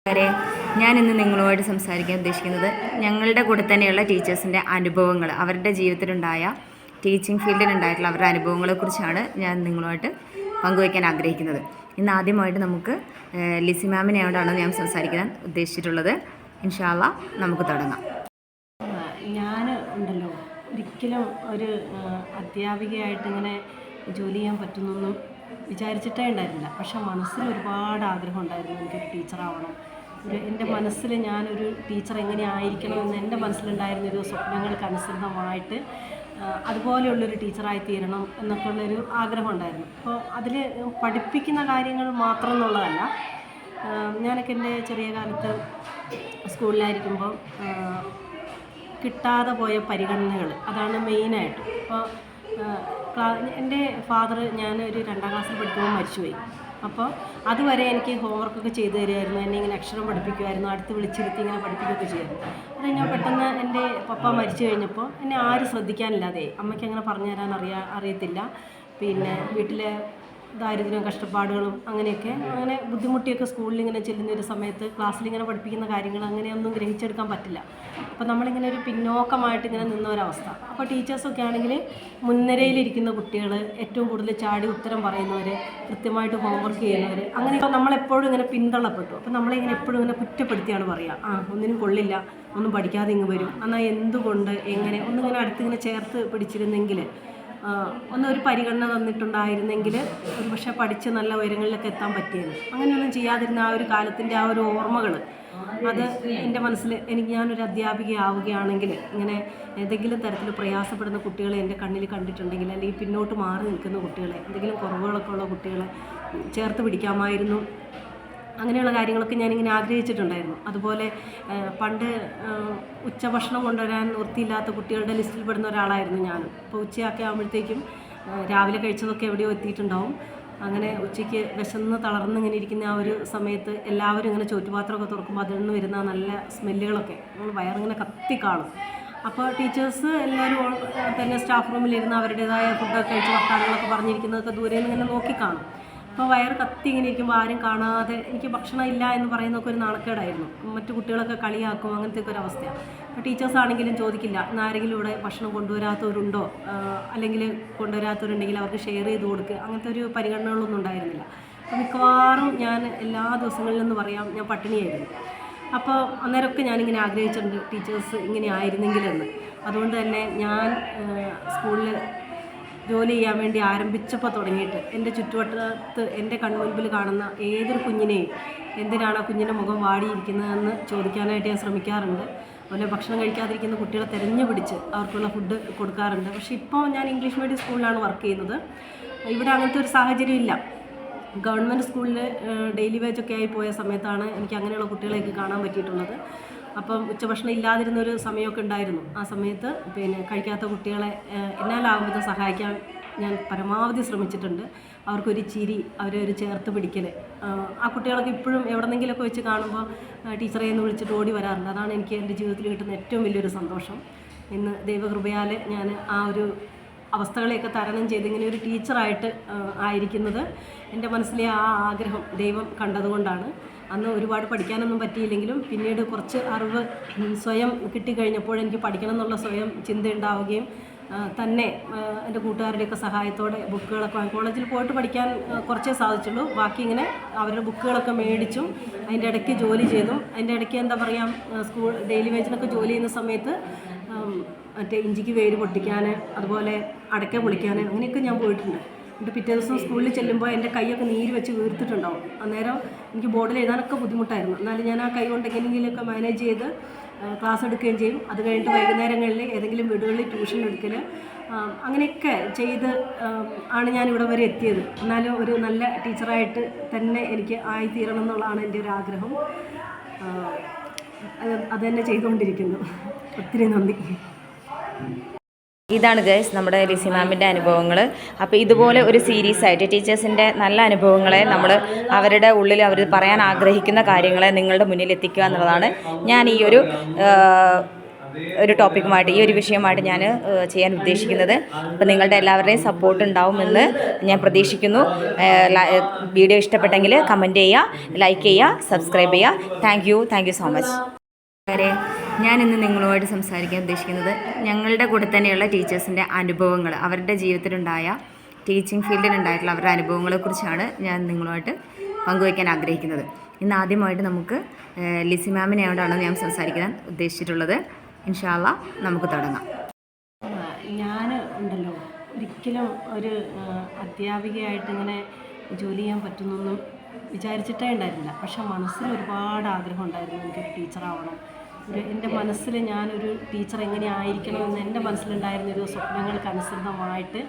വരെ ഞാൻ ഇന്ന് നിങ്ങളുമായിട്ട് സംസാരിക്കാൻ ഉദ്ദേശിക്കുന്നത് ഞങ്ങളുടെ കൂടെ തന്നെയുള്ള ടീച്ചേഴ്സിൻ്റെ അനുഭവങ്ങൾ, അവരുടെ ജീവിതത്തിലുണ്ടായ ടീച്ചിങ് ഫീൽഡിലുണ്ടായിട്ടുള്ള അവരുടെ അനുഭവങ്ങളെക്കുറിച്ചാണ് ഞാൻ നിങ്ങളുമായിട്ട് പങ്കുവയ്ക്കാൻ ആഗ്രഹിക്കുന്നത്. ഇന്ന് ആദ്യമായിട്ട് നമുക്ക് ലിസി മാമിനെയോടാണ് ഞാൻ സംസാരിക്കാൻ ഉദ്ദേശിച്ചിട്ടുള്ളത്. ഇൻഷാ അല്ലാ നമുക്ക് തുടങ്ങാം. ഞാൻ ഉണ്ടല്ലോ ഒരിക്കലും ഒരു അധ്യാപികയായിട്ട് ഇങ്ങനെ ജോലി ചെയ്യാൻ പറ്റുന്നൊന്നും വിചാരിച്ചിട്ടേ ഉണ്ടായിരുന്നില്ല. പക്ഷെ മനസ്സിൽ ഒരുപാട് ആഗ്രഹം ഉണ്ടായിരുന്നു, എനിക്കൊരു ടീച്ചറാവണം. എൻ്റെ മനസ്സിൽ ഞാനൊരു ടീച്ചർ എങ്ങനെ ആയിരിക്കണമെന്ന് എൻ്റെ മനസ്സിലുണ്ടായിരുന്നൊരു സ്വപ്നങ്ങൾക്കനുസൃതമായിട്ട് അതുപോലെയുള്ളൊരു ടീച്ചറായി തീരണം എന്നൊക്കെ ഉള്ളൊരു ആഗ്രഹം ഉണ്ടായിരുന്നു. അപ്പോൾ അതിൽ പഠിപ്പിക്കുന്ന കാര്യങ്ങൾ മാത്രം എന്നുള്ളതല്ല, ഞാനൊക്കെ എൻ്റെ ചെറിയ കാലത്ത് സ്കൂളിലായിരിക്കുമ്പോൾ കിട്ടാതെ പോയ പരിഗണനകൾ, അതാണ് മെയിനായിട്ട്. അപ്പോൾ എൻ്റെ ഫാദർ ഞാനൊരു 2ാം ക്ലാസ്സിൽ പഠിക്കുമ്പോൾ മരിച്ചുപോയി. അപ്പോൾ അതുവരെ എനിക്ക് ഹോംവർക്കൊക്കെ ചെയ്തു തരുമായിരുന്നു, എന്നെ ഇങ്ങനെ അക്ഷരം പഠിപ്പിക്കുമായിരുന്നു, അടുത്ത് വിളിച്ചിരുത്തി ഇങ്ങനെ പഠിപ്പിക്കുകയൊക്കെ ചെയ്യുമായിരുന്നു. അത് ഞാൻ പെട്ടെന്ന് എൻ്റെ പപ്പ മരിച്ചു കഴിഞ്ഞപ്പോൾ എന്നെ ആരും ശ്രദ്ധിക്കാനില്ലാതെ, അമ്മയ്ക്ക് അങ്ങനെ പറഞ്ഞു തരാൻ അറിയത്തില്ല, പിന്നെ വീട്ടിലെ ദാരിദ്ര്യവും കഷ്ടപ്പാടുകളും അങ്ങനെ ബുദ്ധിമുട്ടിയൊക്കെ സ്കൂളിൽ ഇങ്ങനെ ചെല്ലുന്ന ഒരു സമയത്ത് ക്ലാസ്സിലിങ്ങനെ പഠിപ്പിക്കുന്ന കാര്യങ്ങൾ അങ്ങനെയൊന്നും ഗ്രഹിച്ചെടുക്കാൻ പറ്റില്ല. അപ്പോൾ നമ്മളിങ്ങനെ ഒരു പിന്നോക്കമായിട്ട് ഇങ്ങനെ നിന്ന ഒരവസ്ഥ. അപ്പോൾ ടീച്ചേഴ്സൊക്കെ ആണെങ്കിൽ മുൻനിരയിലിരിക്കുന്ന കുട്ടികൾ, ഏറ്റവും കൂടുതൽ ചാടി ഉത്തരം പറയുന്നവർ, കൃത്യമായിട്ട് ഹോംവർക്ക് ചെയ്യുന്നവർ, അങ്ങനെ നമ്മളെപ്പോഴും ഇങ്ങനെ പിന്തള്ളപ്പെട്ടു. അപ്പോൾ നമ്മളിങ്ങനെ എപ്പോഴും ഇങ്ങനെ കുറ്റപ്പെടുത്തിയാണ് പറയുക, ഒന്നിനും കൊള്ളില്ല, ഒന്നും പഠിക്കാതെ ഇങ്ങ് വരും, എന്നാൽ എന്തുകൊണ്ട് എങ്ങനെ ഒന്നിങ്ങനെ അടുത്തിങ്ങനെ ചേർത്ത് പിടിച്ചിരുന്നെങ്കിൽ, ഒരു പരിഗണന തന്നിട്ടുണ്ടായിരുന്നെങ്കിൽ ഒരു പക്ഷേ പഠിച്ച് നല്ല ഉയരങ്ങളിലൊക്കെ എത്താൻ പറ്റിയത്. അങ്ങനെയൊന്നും ചെയ്യാതിരുന്ന ആ ഒരു കാലത്തിൻ്റെ ആ ഒരു ഓർമ്മകൾ, അത് എൻ്റെ മനസ്സിൽ ഞാനൊരു അധ്യാപികയാവുകയാണെങ്കിൽ ഇങ്ങനെ ഏതെങ്കിലും തരത്തിൽ പ്രയാസപ്പെടുന്ന കുട്ടികളെ എൻ്റെ കണ്ണിൽ കണ്ടിട്ടുണ്ടെങ്കിൽ, അല്ലെങ്കിൽ പിന്നോട്ട് മാറി നിൽക്കുന്ന കുട്ടികളെ, എന്തെങ്കിലും കുറവുകളൊക്കെ ഉള്ള കുട്ടികളെ ചേർത്ത് പിടിക്കാമായിരുന്നു. അങ്ങനെയുള്ള കാര്യങ്ങളൊക്കെ ഞാനിങ്ങനെ ആഗ്രഹിച്ചിട്ടുണ്ടായിരുന്നു. അതുപോലെ പണ്ട് ഉച്ചഭക്ഷണം കൊണ്ടുവരാൻ വൃത്തിയില്ലാത്ത കുട്ടികളുടെ ലിസ്റ്റിൽ പെടുന്ന ഒരാളായിരുന്നു ഞാനും. അപ്പോൾ ഉച്ചയൊക്കെ ആകുമ്പോഴത്തേക്കും രാവിലെ കഴിച്ചതൊക്കെ എവിടെയോ എത്തിയിട്ടുണ്ടാവും. അങ്ങനെ ഉച്ചയ്ക്ക് വിശന്ന് തളർന്ന് ഇങ്ങനെ ഇരിക്കുന്ന ആ ഒരു സമയത്ത് എല്ലാവരും ഇങ്ങനെ ചോറ്റുപാത്രമൊക്കെ തുറക്കുമ്പോൾ അതിൽ നിന്ന് വരുന്ന നല്ല സ്മെല്ലുകളൊക്കെ നമ്മൾ വയറിങ്ങനെ കത്തിക്കാളും. അപ്പോൾ ടീച്ചേഴ്സ് എല്ലാവരും തന്നെ സ്റ്റാഫ് റൂമിലിരുന്ന് അവരുടേതായ ഫുഡൊക്കെ കഴിച്ച് വർത്താനങ്ങളൊക്കെ പറഞ്ഞിരിക്കുന്നതൊക്കെ ദൂരെ നിന്ന് ഇങ്ങനെ നോക്കിക്കാണും. അപ്പോൾ വയറ് കത്തി ഇങ്ങനെ ഇരിക്കുമ്പോൾ ആരും കാണാതെ എനിക്ക് ഭക്ഷണം ഇല്ല എന്ന് പറയുന്നതൊക്കെ ഒരു നാണക്കേടായിരുന്നു. മറ്റു കുട്ടികളൊക്കെ കളിയാക്കും, അങ്ങനത്തെ ഒക്കെ ഒരു അവസ്ഥയാണ്. അപ്പോൾ ടീച്ചേഴ്സ് ആണെങ്കിലും ചോദിക്കില്ല, ഇന്ന് ആരെങ്കിലും ഇവിടെ ഭക്ഷണം കൊണ്ടുവരാത്തവരുണ്ടോ, അല്ലെങ്കിൽ കൊണ്ടുവരാത്തവരുണ്ടെങ്കിൽ അവർക്ക് ഷെയർ ചെയ്ത് കൊടുക്കുക, അങ്ങനത്തെ ഒരു പരിഗണനകളൊന്നും ഉണ്ടായിരുന്നില്ല. അപ്പോൾ മിക്കവാറും ഞാൻ എല്ലാ ദിവസങ്ങളിലെന്ന് പറയാം ഞാൻ പട്ടിണിയായിരുന്നു. അപ്പോൾ അന്നേരമൊക്കെ ഞാനിങ്ങനെ ആഗ്രഹിച്ചിട്ടുണ്ട് ടീച്ചേഴ്സ് ഇങ്ങനെ ആയിരുന്നെങ്കിലെന്ന്. അതുകൊണ്ട് തന്നെ ഞാൻ സ്കൂളിൽ ജോലി ചെയ്യാൻ വേണ്ടി ആരംഭിച്ചപ്പോൾ തുടങ്ങിയിട്ട് എൻ്റെ ചുറ്റുവട്ടത്ത് എൻ്റെ കൺമുൻപിൽ കാണുന്ന ഏതൊരു കുഞ്ഞിനെയും എന്തിനാണ് ആ കുഞ്ഞിൻ്റെ മുഖം വാടിയിരിക്കുന്നതെന്ന് ചോദിക്കാനായിട്ട് ഞാൻ ശ്രമിക്കാറുണ്ട്. അതുപോലെ ഭക്ഷണം കഴിക്കാതിരിക്കുന്ന കുട്ടികളെ തിരഞ്ഞു പിടിച്ച് അവർക്കുള്ള ഫുഡ് കൊടുക്കാറുണ്ട്. പക്ഷേ ഇപ്പോൾ ഞാൻ ഇംഗ്ലീഷ് മീഡിയം സ്കൂളിലാണ് വർക്ക് ചെയ്യുന്നത്. ഇവിടെ അങ്ങനത്തെ ഒരു സാഹചര്യം ഇല്ല. ഗവൺമെൻറ് സ്കൂളിൽ ഡെയിലി വേജൊക്കെ ആയി പോയ സമയത്താണ് എനിക്ക് അങ്ങനെയുള്ള കുട്ടികളെയൊക്കെ കാണാൻ പറ്റിയിട്ടുള്ളത്. അപ്പം ഉച്ചഭക്ഷണം ഇല്ലാതിരുന്നൊരു സമയമൊക്കെ ഉണ്ടായിരുന്നു. ആ സമയത്ത് കഴിക്കാത്ത കുട്ടികളെ എന്നാലാവുമ്പോൾ സഹായിക്കാൻ ഞാൻ പരമാവധി ശ്രമിച്ചിട്ടുണ്ട്. അവർക്കൊരു ചിരി, അവരെ ഒരു ചേർത്ത് പിടിക്കൽ, ആ കുട്ടികളൊക്കെ ഇപ്പോഴും എവിടെന്നെങ്കിലുമൊക്കെ വെച്ച് കാണുമ്പോൾ ടീച്ചറെ എന്ന് വിളിച്ചിട്ട് ഓടി വരാറുണ്ട്. അതാണ് എനിക്ക് എൻ്റെ ജീവിതത്തിൽ കിട്ടുന്ന ഏറ്റവും വലിയൊരു സന്തോഷം. ഇന്ന് ദൈവകൃപയാൽ ഞാൻ ആ ഒരു അവസ്ഥകളെയൊക്കെ തരണം ചെയ്ത് ഇങ്ങനെ ഒരു ടീച്ചറായിട്ട് ആയിരിക്കുന്നത് എൻ്റെ മനസ്സിലെ ആ ആഗ്രഹം ദൈവം കണ്ടതുകൊണ്ടാണ്. അന്ന് ഒരുപാട് പഠിക്കാനൊന്നും പറ്റിയില്ലെങ്കിലും പിന്നീട് കുറച്ച് അറിവ് സ്വയം കിട്ടിക്കഴിഞ്ഞപ്പോൾ എനിക്ക് പഠിക്കണം എന്നുള്ള സ്വയം ചിന്ത ഉണ്ടാവുകയും തന്നെ എൻ്റെ കൂട്ടുകാരുടെയൊക്കെ സഹായത്തോടെ ബുക്കുകളൊക്കെ കോളേജിൽ പോയിട്ട് പഠിക്കാൻ കുറച്ചേ സാധിച്ചുള്ളൂ. ബാക്കി ഇങ്ങനെ അവരുടെ ബുക്കുകളൊക്കെ മേടിച്ചും അതിൻ്റെ ഇടയ്ക്ക് ജോലി ചെയ്തും, അതിൻ്റെ ഇടയ്ക്ക് എന്താ പറയുക, സ്കൂൾ ഡെയിലി വേജിനൊക്കെ ജോലി ചെയ്യുന്ന സമയത്ത് മറ്റേ ഇഞ്ചിക്ക് വേര് പൊട്ടിക്കാൻ, അതുപോലെ അടയ്ക്ക പൊളിക്കാൻ, അങ്ങനെയൊക്കെ ഞാൻ പോയിട്ടുണ്ട്. എന്നിട്ട് പിറ്റേ ദിവസം സ്കൂളിൽ ചെല്ലുമ്പോൾ എൻ്റെ കൈയൊക്കെ നീര് വെച്ച് വീർത്തിട്ടുണ്ടാവും. അന്നേരം എനിക്ക് ബോർഡിൽ എഴുതാനൊക്കെ ബുദ്ധിമുട്ടായിരുന്നു. എന്നാലും ഞാൻ ആ കൈ കൊണ്ട് എങ്ങനെയെങ്കിലുമൊക്കെ മാനേജ് ചെയ്ത് ക്ലാസ് എടുക്കുകയും ചെയ്യും. അത് കഴിഞ്ഞിട്ട് വൈകുന്നേരങ്ങളിൽ ഏതെങ്കിലും വീടുകളിൽ ട്യൂഷൻ എടുക്കൽ, അങ്ങനെയൊക്കെ ചെയ്ത് ആണ് ഞാൻ ഇവിടെ വരെ എത്തിയത്. എന്നാലും ഒരു നല്ല ടീച്ചറായിട്ട് തന്നെ എനിക്ക് ആയിത്തീരണം എന്നുള്ളതാണ് എൻ്റെ ഒരു ആഗ്രഹം. അത് തന്നെ ചെയ്തുകൊണ്ടിരിക്കുന്നു. ഒത്തിരി നന്ദി. ഇതാണ് ഗൈസ് നമ്മുടെ ലിസി മാമിൻ്റെ അനുഭവങ്ങൾ. അപ്പോൾ ഇതുപോലെ ഒരു സീരീസ് ആയിട്ട് ടീച്ചേഴ്സിൻ്റെ നല്ല അനുഭവങ്ങളെ നമ്മൾ അവരുടെ ഉള്ളിൽ അവർ പറയാൻ ആഗ്രഹിക്കുന്ന കാര്യങ്ങളെ നിങ്ങളുടെ മുന്നിൽ എത്തിക്കുക എന്നുള്ളതാണ് ഞാൻ ഈ ഒരു ഒരു ടോപ്പിക്കുമായിട്ട് ഈ ഒരു വിഷയമായിട്ട് ഞാൻ ചെയ്യാൻ ഉദ്ദേശിക്കുന്നത്. അപ്പോൾ നിങ്ങളുടെ എല്ലാവരുടെയും സപ്പോർട്ട് ഉണ്ടാവുമെന്ന് ഞാൻ പ്രതീക്ഷിക്കുന്നു. വീഡിയോ ഇഷ്ടപ്പെട്ടെങ്കിൽ കമൻറ്റ് ചെയ്യുക, ലൈക്ക് ചെയ്യുക, സബ്സ്ക്രൈബ് ചെയ്യുക. Thank you so much. ഞാൻ ഇന്ന് നിങ്ങളുമായിട്ട് സംസാരിക്കാൻ ഉദ്ദേശിക്കുന്നത് ഞങ്ങളുടെ കൂടെ തന്നെയുള്ള ടീച്ചേഴ്സിൻ്റെ അനുഭവങ്ങൾ, അവരുടെ ജീവിതത്തിലുണ്ടായ ടീച്ചിങ് ഫീൽഡിലുണ്ടായിട്ടുള്ള അവരുടെ അനുഭവങ്ങളെക്കുറിച്ചാണ് ഞാൻ നിങ്ങളുമായിട്ട് പങ്കുവയ്ക്കാൻ ആഗ്രഹിക്കുന്നത്. ഇന്ന് ആദ്യമായിട്ട് നമുക്ക് ലിസി മാമിനെയോടാണ് ഞാൻ സംസാരിക്കാൻ ഉദ്ദേശിച്ചിട്ടുള്ളത്. ഇൻഷാ അല്ലാഹ് നമുക്ക് തുടങ്ങാം. ഞാൻ ഉണ്ടല്ലോ ഒരിക്കലും ഒരു അധ്യാപികയായിട്ട് ഇങ്ങനെ ജോലി ചെയ്യാൻ പറ്റുന്നൊന്നും വിചാരിച്ചിട്ടേ ഉണ്ടായിരുന്നില്ല. പക്ഷെ മനസ്സിൽ ഒരുപാട് ആഗ്രഹം ഉണ്ടായിരുന്നു, എനിക്കൊരു ടീച്ചറാവണം. എൻ്റെ മനസ്സിൽ ഞാനൊരു ടീച്ചർ എങ്ങനെ ആയിരിക്കണമെന്ന് എൻ്റെ മനസ്സിലുണ്ടായിരുന്നൊരു സ്വപ്നങ്ങൾക്ക് അനുസൃതമായിട്ട്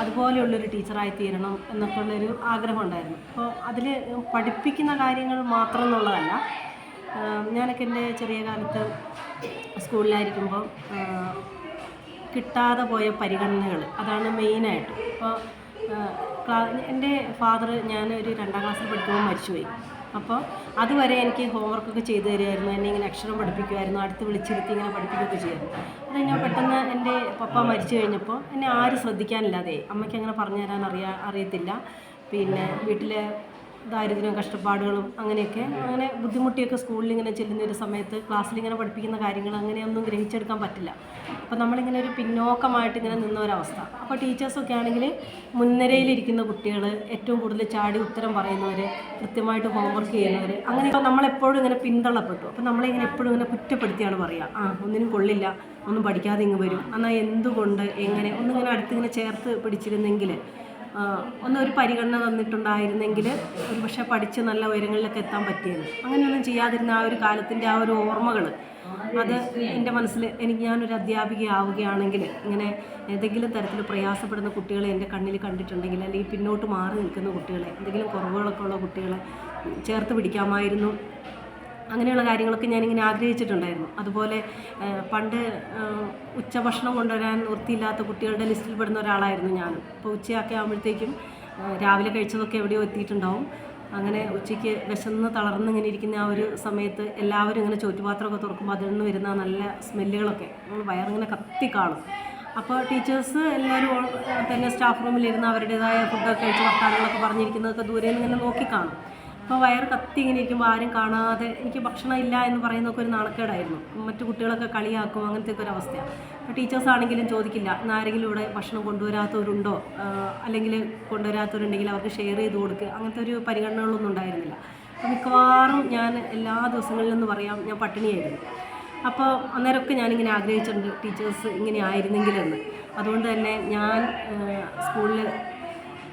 അതുപോലെയുള്ളൊരു ടീച്ചറായി തീരണം എന്നൊക്കെ ഉള്ളൊരു ആഗ്രഹം ഉണ്ടായിരുന്നു. അപ്പോൾ അതിൽ പഠിപ്പിക്കുന്ന കാര്യങ്ങൾ മാത്രം എന്നുള്ളതല്ല. ഞാനൊക്കെ എൻ്റെ ചെറിയ കാലത്ത് സ്കൂളിലായിരിക്കുമ്പോൾ കിട്ടാതെ പോയ പരിഗണനകൾ, അതാണ് മെയിനായിട്ട്. അപ്പോൾ എൻ്റെ ഫാദർ ഞാനൊരു 2ാം ക്ലാസ്സിൽ പഠിക്കുമ്പോൾ മരിച്ചുപോയി. അപ്പോൾ അതുവരെ എനിക്ക് ഹോംവർക്കൊക്കെ ചെയ്തു തരുമായിരുന്നു, എന്നെ ഇങ്ങനെ അക്ഷരം പഠിപ്പിക്കുമായിരുന്നു, അടുത്ത് വിളിച്ചിരുത്തി ഇങ്ങനെ പഠിപ്പിക്കുകയൊക്കെ ചെയ്യുമായിരുന്നു. അത് ഞാൻ പെട്ടെന്ന് എൻ്റെ പപ്പ മരിച്ചു കഴിഞ്ഞപ്പോൾ എന്നെ ആരും ശ്രദ്ധിക്കാനില്ലാതെ, അമ്മയ്ക്ക് അങ്ങനെ പറഞ്ഞു തരാൻ അറിയത്തില്ല, പിന്നെ വീട്ടിലെ ദാരിദ്ര്യവും കഷ്ടപ്പാടുകളും അങ്ങനെ ബുദ്ധിമുട്ടിയൊക്കെ സ്കൂളിൽ ഇങ്ങനെ ചെല്ലുന്ന ഒരു സമയത്ത് ക്ലാസ്സിലിങ്ങനെ പഠിപ്പിക്കുന്ന കാര്യങ്ങൾ അങ്ങനെയൊന്നും ഗ്രഹിച്ചെടുക്കാൻ പറ്റില്ല. അപ്പോൾ നമ്മളിങ്ങനെ ഒരു പിന്നോക്കമായിട്ട് ഇങ്ങനെ നിന്ന ഒരവസ്ഥ. അപ്പോൾ ടീച്ചേഴ്സൊക്കെ ആണെങ്കിൽ മുൻനിരയിലിരിക്കുന്ന കുട്ടികൾ, ഏറ്റവും കൂടുതൽ ചാടി ഉത്തരം പറയുന്നവർ, കൃത്യമായിട്ട് ഹോംവർക്ക് ചെയ്യുന്നവർ, അങ്ങനെ നമ്മളെപ്പോഴും ഇങ്ങനെ പിന്തള്ളപ്പെട്ടു. അപ്പോൾ നമ്മളിങ്ങനെ എപ്പോഴും ഇങ്ങനെ കുറ്റപ്പെടുത്തിയാണ് പറയുക, ഒന്നിനും കൊള്ളില്ല, ഒന്നും പഠിക്കാതെ ഇങ്ങ് വരും, എന്നാൽ എന്തുകൊണ്ട് എങ്ങനെ ഒന്നിങ്ങനെ അടുത്തിങ്ങനെ ചേർത്ത് പിടിച്ചിരുന്നെങ്കിൽ, ഒന്നൊരു പരിഗണന തന്നിട്ടുണ്ടായിരുന്നെങ്കിൽ ഒരു പക്ഷേ പഠിച്ച് നല്ല ഉയരങ്ങളിലൊക്കെ എത്താൻ പറ്റിയത്. അങ്ങനെയൊന്നും ചെയ്യാതിരുന്ന ആ ഒരു കാലത്തിൻ്റെ ആ ഒരു ഓർമ്മകൾ, അത് എൻ്റെ മനസ്സിൽ ഞാനൊരു അധ്യാപികയാവുകയാണെങ്കിൽ ഇങ്ങനെ ഏതെങ്കിലും തരത്തിൽ പ്രയാസപ്പെടുന്ന കുട്ടികളെ എൻ്റെ കണ്ണിൽ കണ്ടിട്ടുണ്ടെങ്കിൽ, അല്ലെങ്കിൽ പിന്നോട്ട് മാറി നിൽക്കുന്ന കുട്ടികളെ, എന്തെങ്കിലും കുറവുകളൊക്കെ ഉള്ള കുട്ടികളെ ചേർത്ത് പിടിക്കാമായിരുന്നു. അങ്ങനെയുള്ള കാര്യങ്ങളൊക്കെ ഞാനിങ്ങനെ ആഗ്രഹിച്ചിട്ടുണ്ടായിരുന്നു. അതുപോലെ പണ്ട് ഉച്ചഭക്ഷണം കൊണ്ടുവരാൻ വൃത്തിയില്ലാത്ത കുട്ടികളുടെ ലിസ്റ്റിൽ പെടുന്ന ഒരാളായിരുന്നു ഞാൻ. അപ്പോൾ ഉച്ചയൊക്കെ ആകുമ്പോഴത്തേക്കും രാവിലെ കഴിച്ചതൊക്കെ എവിടെയോ എത്തിയിട്ടുണ്ടാവും. അങ്ങനെ ഉച്ചയ്ക്ക് വിശന്ന് തളർന്ന് ഇങ്ങനെ ഇരിക്കുന്ന ആ ഒരു സമയത്ത് എല്ലാവരും ഇങ്ങനെ ചോറ്റുപാത്രമൊക്കെ തുറക്കുമ്പോൾ അതിൽ നിന്ന് വരുന്ന നല്ല സ്മെല്ലുകളൊക്കെ വയറിങ്ങനെ കത്തിക്കാണും. അപ്പോൾ ടീച്ചേഴ്സ് എല്ലാവരും തന്നെ സ്റ്റാഫ് റൂമിലിരുന്ന് അവരുടേതായ ഫുഡൊക്കെ കഴിച്ച് വർത്താനങ്ങളൊക്കെ പറഞ്ഞിരിക്കുന്നതൊക്കെ ദൂരെ നിന്ന് ഇങ്ങനെ നോക്കിക്കാണും. അപ്പോൾ വയറ് കത്തി ഇങ്ങനെ ഇരിക്കുമ്പോൾ ആരും കാണാതെ എനിക്ക് ഭക്ഷണം ഇല്ല എന്ന് പറയുന്നതൊക്കെ ഒരു നാണക്കേടായിരുന്നു. മറ്റു കുട്ടികളൊക്കെ കളിയാക്കും, അങ്ങനത്തെ ഒക്കെ ഒരു അവസ്ഥയാണ്. അപ്പോൾ ടീച്ചേഴ്സ് ആണെങ്കിലും ചോദിക്കില്ല, ആരെങ്കിലും ഇവിടെ ഭക്ഷണം കൊണ്ടുവരാത്തവരുണ്ടോ, അല്ലെങ്കിൽ കൊണ്ടുവരാത്തവരുണ്ടെങ്കിൽ അവർക്ക് ഷെയർ ചെയ്ത് കൊടുക്കുക, അങ്ങനത്തെ ഒരു പരിഗണനകളൊന്നും ഉണ്ടായിരുന്നില്ല. അപ്പോൾ മിക്കവാറും ഞാൻ എല്ലാ ദിവസങ്ങളിലെന്ന് പറയാം ഞാൻ പട്ടിണിയായിരുന്നു. അപ്പോൾ അന്നേരമൊക്കെ ഞാനിങ്ങനെ ആഗ്രഹിച്ചിട്ടുണ്ട് ടീച്ചേഴ്സ് ഇങ്ങനെ ആയിരുന്നെങ്കിലെന്ന്. അതുകൊണ്ട് തന്നെ ഞാൻ സ്കൂളിൽ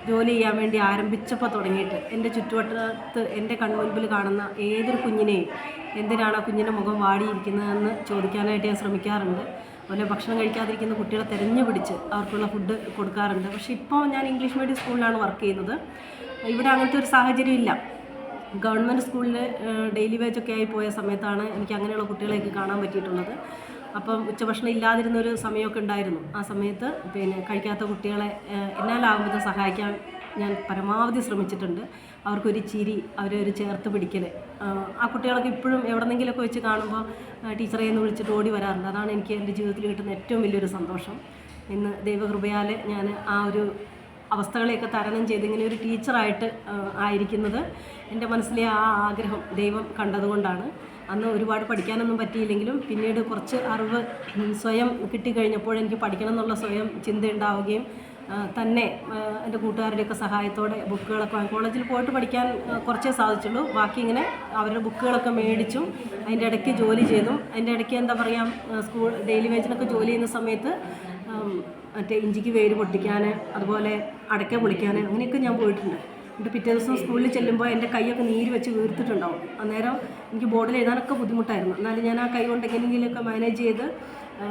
ജോലി ചെയ്യാൻ വേണ്ടി ആരംഭിച്ചപ്പോൾ തുടങ്ങിയിട്ട് എൻ്റെ ചുറ്റുവട്ടത്ത് എൻ്റെ കൺമുൻപിൽ കാണുന്ന ഏതൊരു കുഞ്ഞിനെയും എന്തിനാണ് ആ കുഞ്ഞിൻ്റെ മുഖം വാടിയിരിക്കുന്നതെന്ന് ചോദിക്കാനായിട്ട് ഞാൻ ശ്രമിക്കാറുണ്ട്. അതുപോലെ ഭക്ഷണം കഴിക്കാതിരിക്കുന്ന കുട്ടികളെ തിരഞ്ഞു പിടിച്ച് അവർക്കുള്ള ഫുഡ് കൊടുക്കാറുണ്ട്. പക്ഷേ ഇപ്പോൾ ഞാൻ ഇംഗ്ലീഷ് മീഡിയം സ്കൂളിലാണ് വർക്ക് ചെയ്യുന്നത്. ഇവിടെ അങ്ങനത്തെ ഒരു സാഹചര്യം ഇല്ല. ഗവൺമെൻറ് സ്കൂളിൽ ഡെയിലി വേജൊക്കെ ആയി പോയ സമയത്താണ് എനിക്ക് അങ്ങനെയുള്ള കുട്ടികളെയൊക്കെ കാണാൻ പറ്റിയിട്ടുള്ളത്. അപ്പം ഉച്ചഭക്ഷണം ഇല്ലാതിരുന്നൊരു സമയമൊക്കെ ഉണ്ടായിരുന്നു. ആ സമയത്ത് കഴിക്കാത്ത കുട്ടികളെ എന്നാലാകുമ്പോൾ സഹായിക്കാൻ ഞാൻ പരമാവധി ശ്രമിച്ചിട്ടുണ്ട്. അവർക്കൊരു ചിരി, അവരെ ഒരു ചേർത്ത് പിടിക്കൽ, ആ കുട്ടികളൊക്കെ ഇപ്പോഴും എവിടെന്നെങ്കിലുമൊക്കെ വെച്ച് കാണുമ്പോൾ ടീച്ചറെ എന്ന് വിളിച്ചിട്ട് ഓടി വരാറുണ്ട്. അതാണ് എനിക്ക് എൻ്റെ ജീവിതത്തിൽ കിട്ടുന്ന ഏറ്റവും വലിയൊരു സന്തോഷം. ഇന്ന് ദൈവകൃപയാൽ ഞാൻ ആ ഒരു അവസ്ഥകളെയൊക്കെ തരണം ചെയ്ത് ഇങ്ങനെ ഒരു ടീച്ചറായിട്ട് ആയിരിക്കുന്നത് എൻ്റെ മനസ്സിലെ ആ ആഗ്രഹം ദൈവം കണ്ടതുകൊണ്ടാണ്. അന്ന് ഒരുപാട് പഠിക്കാനൊന്നും പറ്റിയില്ലെങ്കിലും പിന്നീട് കുറച്ച് അറിവ് സ്വയം കിട്ടിക്കഴിഞ്ഞപ്പോൾ എനിക്ക് പഠിക്കണം എന്നുള്ള സ്വയം ചിന്തയുണ്ടാവുകയും തന്നെ എൻ്റെ കൂട്ടുകാരുടെയൊക്കെ സഹായത്തോടെ ബുക്കുകളൊക്കെ കോളേജിൽ പോയിട്ട് പഠിക്കാൻ കുറച്ചേ സാധിച്ചുള്ളൂ. ബാക്കി ഇങ്ങനെ അവരുടെ ബുക്കുകളൊക്കെ മേടിച്ചും അതിൻ്റെ ഇടയ്ക്ക് ജോലി ചെയ്തും, അതിൻ്റെ ഇടയ്ക്ക് എന്താ പറയുക, സ്കൂൾ ഡെയിലി വേജിനൊക്കെ ജോലി ചെയ്യുന്ന സമയത്ത് മറ്റേ ഇഞ്ചിക്ക് വേര് പൊട്ടിക്കാൻ, അതുപോലെ അടയ്ക്ക പൊളിക്കാൻ, അങ്ങനെയൊക്കെ ഞാൻ പോയിട്ടുണ്ട്. എന്നിട്ട് പിറ്റേ ദിവസം സ്കൂളിൽ ചെല്ലുമ്പോൾ എൻ്റെ കൈയൊക്കെ നീര് വെച്ച് വീർത്തിട്ടുണ്ടാവും. അന്നേരം എനിക്ക് ബോർഡിൽ എഴുതാനൊക്കെ ബുദ്ധിമുട്ടായിരുന്നു. എന്നാലും ഞാൻ ആ കൈ കൊണ്ട് എങ്ങനെയെങ്കിലുമൊക്കെ മാനേജ് ചെയ്ത്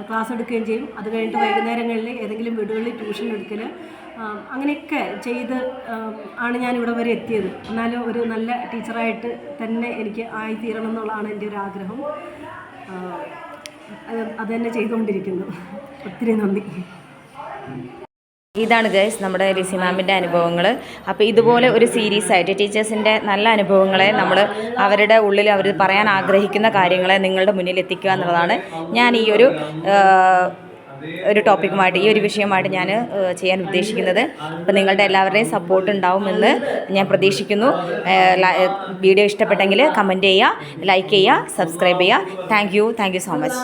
ക്ലാസ് എടുക്കുകയും ചെയ്യും. അത് കഴിഞ്ഞിട്ട് വൈകുന്നേരങ്ങളിൽ ഏതെങ്കിലും വീടുകളിൽ ട്യൂഷൻ എടുക്കൽ, അങ്ങനെയൊക്കെ ചെയ്ത് ആണ് ഞാൻ ഇവിടെ വരെ എത്തിയത്. എന്നാലും ഒരു നല്ല ടീച്ചറായിട്ട് തന്നെ എനിക്ക് ആയിത്തീരണം എന്നുള്ളതാണ് എൻ്റെ ഒരു ആഗ്രഹം. അത് തന്നെ ചെയ്തുകൊണ്ടിരിക്കുന്നു. ഒത്തിരി നന്ദി. ഇതാണ് ഗൈസ് നമ്മുടെ ലിസി മാമിൻ്റെ അനുഭവങ്ങൾ. അപ്പോൾ ഇതുപോലെ ഒരു സീരീസ് ആയിട്ട് ടീച്ചേഴ്സിൻ്റെ നല്ല അനുഭവങ്ങളെ നമ്മൾ അവരുടെ ഉള്ളിൽ അവർ പറയാൻ ആഗ്രഹിക്കുന്ന കാര്യങ്ങളെ നിങ്ങളുടെ മുന്നിൽ എത്തിക്കുക എന്നുള്ളതാണ് ഞാൻ ഈ ഒരു ടോപ്പിക്കുമായിട്ട് ഈ ഒരു വിഷയമായിട്ട് ഞാൻ ചെയ്യാൻ ഉദ്ദേശിക്കുന്നത്. അപ്പോൾ നിങ്ങളുടെ എല്ലാവരുടെയും സപ്പോർട്ട് ഉണ്ടാവുമെന്ന് ഞാൻ പ്രതീക്ഷിക്കുന്നു. വീഡിയോ ഇഷ്ടപ്പെട്ടെങ്കിൽ കമൻറ്റ് ചെയ്യുക, ലൈക്ക് ചെയ്യുക, സബ്സ്ക്രൈബ് ചെയ്യുക. Thank you so much.